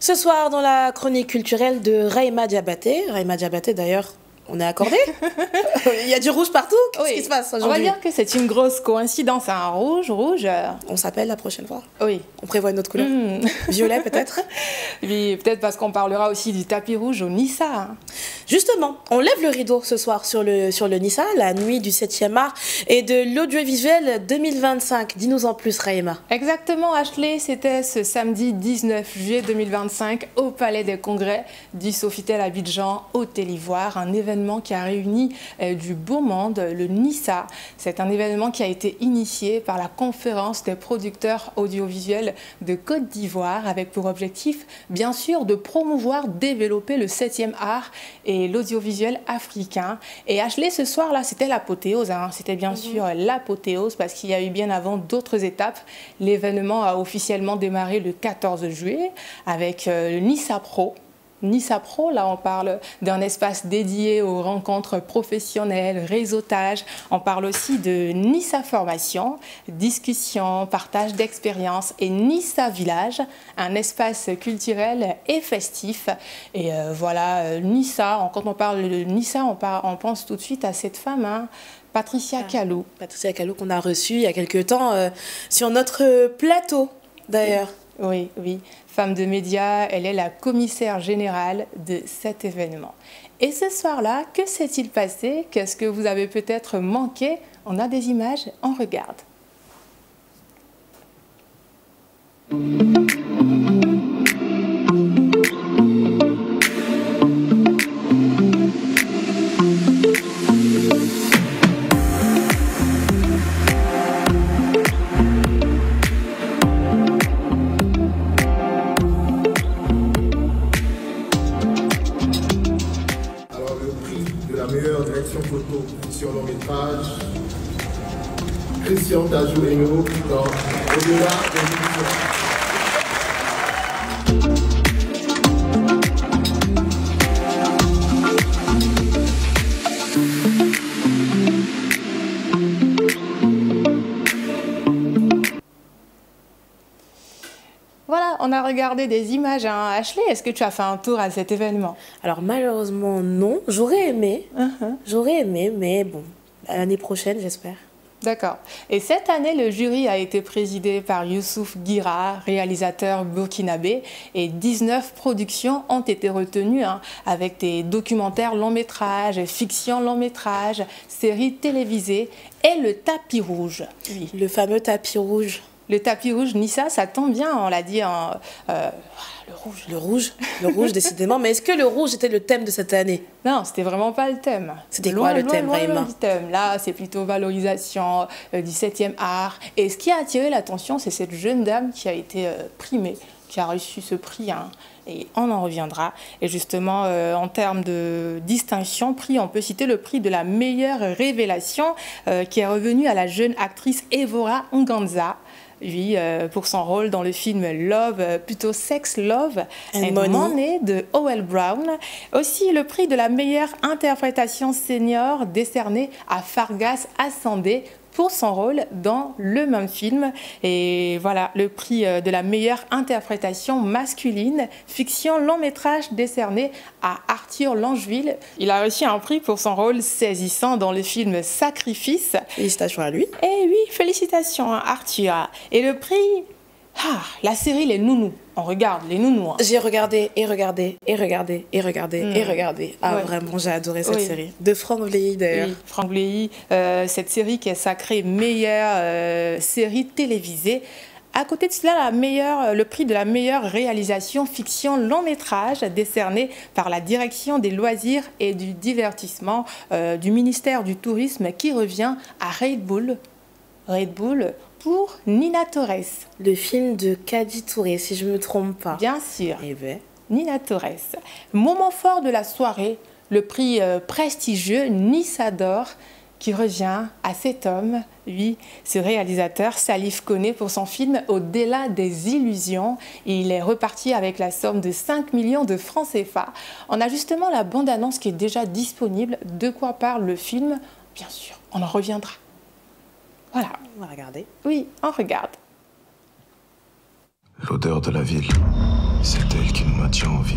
Ce soir, dans la chronique culturelle de Rahima Diabaté. Rahima Diabaté, d'ailleurs, on est accordé. Il y a du rouge partout. Qu'est-ce qui se passe aujourd'hui? On va dire que c'est une grosse coïncidence. Un rouge. On s'appelle la prochaine fois. Oui. On prévoit une autre couleur. Violet, peut-être. Oui, peut-être parce qu'on parlera aussi du tapis rouge au Nissa. Justement, on lève le rideau ce soir sur le Nissa, la nuit du 7e art et de l'audiovisuel 2025. Dis-nous en plus, Rahima. Exactement, Ashley. C'était ce samedi 19 juillet 2025 au Palais des Congrès du Sofitel Abidjan, Hôtel Ivoire. Un événement qui a réuni du beau monde, le Nissa. C'est un événement qui a été initié par la Conférence des producteurs audiovisuels de Côte d'Ivoire avec pour objectif, bien sûr, de promouvoir, développer le 7e art et l'audiovisuel africain. Et Ashley, ce soir-là, c'était l'apothéose. C'était bien sûr l'apothéose parce qu'il y a eu bien avant d'autres étapes. L'événement a officiellement démarré le 14 juillet avec le Nissa Pro. Nissa Pro, là on parle d'un espace dédié aux rencontres professionnelles, réseautage. On parle aussi de Nissa Formation, discussion, partage d'expériences et Nissa Village, un espace culturel et festif. Et voilà, Nissa, quand on parle de Nissa, on pense tout de suite à cette femme, Patricia Kalou. Patricia Kalou qu'on a reçue il y a quelques temps sur notre plateau d'ailleurs. Oui, oui. Femme de médias, elle est la commissaire générale de cet événement. Et ce soir-là, que s'est-il passé? Qu'est-ce que vous avez peut-être manqué? On a des images, on regarde. Photo sur long métrage, Christian Tajou-Eno dans Au-delà des illusions. Voilà, on a regardé des images. Ashley, est-ce que tu as fait un tour à cet événement? Alors malheureusement non, j'aurais aimé, mais bon, l'année prochaine j'espère. D'accord. Et cette année, le jury a été présidé par Youssouf Guira, réalisateur burkinabé, et 19 productions ont été retenues, avec des documentaires long métrage, fiction long métrage, séries télévisées et le tapis rouge. Oui. Le fameux tapis rouge. Le tapis rouge, Nissa, ça tombe bien, on l'a dit, le rouge décidément. Mais est-ce que le rouge était le thème de cette année? Non, c'était vraiment pas le thème. C'était quoi le thème, Rahima? Là, c'est plutôt valorisation du 7e art. Et ce qui a attiré l'attention, c'est cette jeune dame qui a été primée, qui a reçu ce prix. Et on en reviendra. Et justement, en termes de distinction, prix, on peut citer le prix de la meilleure révélation qui est revenu à la jeune actrice Evora Nganza. Oui, pour son rôle dans le film Love, plutôt Sex, Love and Money de O.L. Brown. Aussi, le prix de la meilleure interprétation senior décerné à Fargas Assandé pour son rôle dans le même film. Et voilà, le prix de la meilleure interprétation masculine, fiction long métrage décerné à Arthur Langeville. Il a reçu un prix pour son rôle saisissant dans le film Sacrifice. Félicitations à lui. Et oui, félicitations à Arthur. Et le prix... la série Les Nounous. On regarde Les Nounous. J'ai regardé et regardé et regardé et regardé et regardé. Ah ouais. Vraiment, j'ai adoré cette série. De Franck Vlehy d'ailleurs. Oui, Franck Vlehy. Cette série qui est sacrée meilleure série télévisée. À côté de cela, le prix de la meilleure réalisation fiction long métrage décerné par la direction des loisirs et du divertissement du ministère du Tourisme qui revient à Red Bull. Red Bull pour Nina Torres. Le film de Kadi Touré, si je ne me trompe pas. Bien sûr. Eh bien. Nina Torres. Moment fort de la soirée, le prix prestigieux Nissa d'Or qui revient à cet homme, lui, ce réalisateur, Salif Koné, pour son film Au-delà des illusions. Il est reparti avec la somme de 5 millions de francs CFA. On a justement la bande-annonce qui est déjà disponible. De quoi parle le film? Bien sûr, on en reviendra. Voilà. On va regarder. Oui, on regarde. L'odeur de la ville. C'est elle qui nous maintient en vie.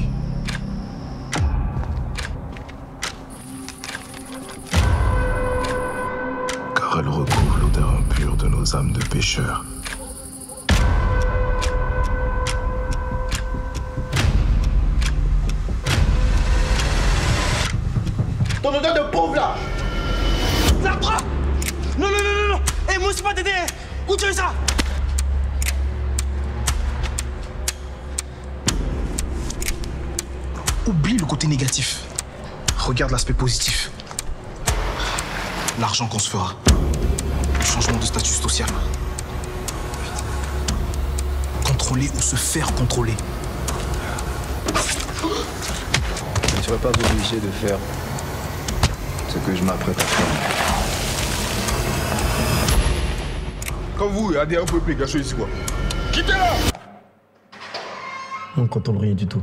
Car elle recouvre l'odeur impure de nos âmes de pécheurs. Ton odeur de pauvre là! La drogue! Non, non, non, non, non! Hé, moi, c'est pas t'aider! Où tu veux ça? Oublie le côté négatif. Regarde l'aspect positif. L'argent qu'on se fera. Le changement de statut social. Contrôler ou se faire contrôler. Je ne serais pas obligé de faire ce que je m'apprête à faire. Quand vous, adhérez au peuple, gâchez ici quoi. Quittez-la! On ne contrôle rien du tout.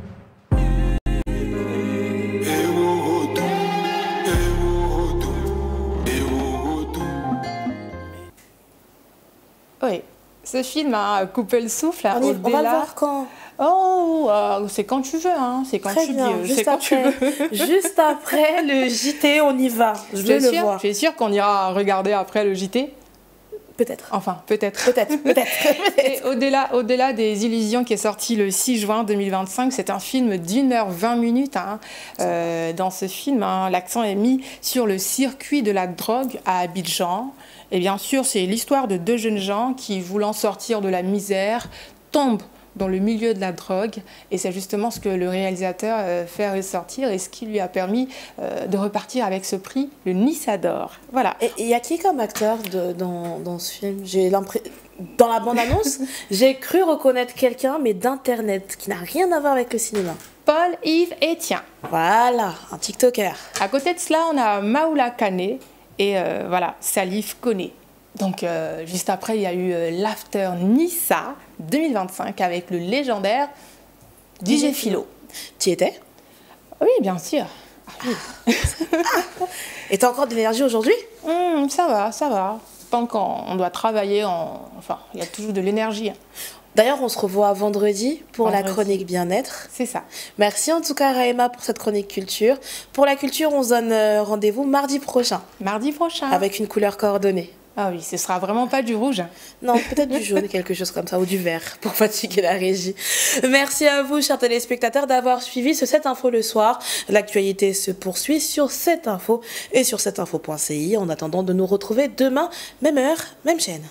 Oui, ce film a coupé le souffle. On va le voir quand? Oh, c'est quand tu veux, hein. C'est quand Très tu bien, dis. juste C'est quand tu après. veux. Juste après le JT, on y va. Je veux le voir. Tu es sûr qu'on ira regarder après le JT? Peut-être. Enfin, peut-être. Peut-être, peut-être. Et au-delà des illusions qui est sorti le 6 juin 2025, c'est un film d'1h20. Hein. Dans ce film, hein, l'accent est mis sur le circuit de la drogue à Abidjan. Et bien sûr, c'est l'histoire de deux jeunes gens qui, voulant sortir de la misère, tombent dans le milieu de la drogue. Et c'est justement ce que le réalisateur fait ressortir et ce qui lui a permis de repartir avec ce prix, le Nissa d'Or. Voilà. Et il y a qui comme acteur dans ce film? J'ai l'impression... Dans la bande-annonce, j'ai cru reconnaître quelqu'un, mais d'Internet, qui n'a rien à voir avec le cinéma. Paul-Yves Etienne. Voilà, un TikToker. À côté de cela, on a Maoula Kane et voilà, Salif Koné. Donc, juste après, il y a eu l'After Nissa 2025 avec le légendaire DJ Philo. Tu y étais? Oui, bien sûr. Et t'as encore de l'énergie aujourd'hui? Ça va, ça va. Tant qu'on doit travailler, enfin, il y a toujours de l'énergie. D'ailleurs, on se revoit vendredi pour la Vendredi. chronique bien-être. C'est ça. Merci en tout cas, Raïma, pour cette chronique culture. Pour la culture, on se donne rendez-vous mardi prochain. Mardi prochain. Avec une couleur coordonnée. Ah oui, ce sera vraiment pas du rouge. Non, peut-être du jaune, quelque chose comme ça, ou du vert, pour fatiguer la régie. Merci à vous, chers téléspectateurs, d'avoir suivi ce 7 Info le soir. L'actualité se poursuit sur 7 Info et sur 7info.ci. En attendant de nous retrouver demain, même heure, même chaîne.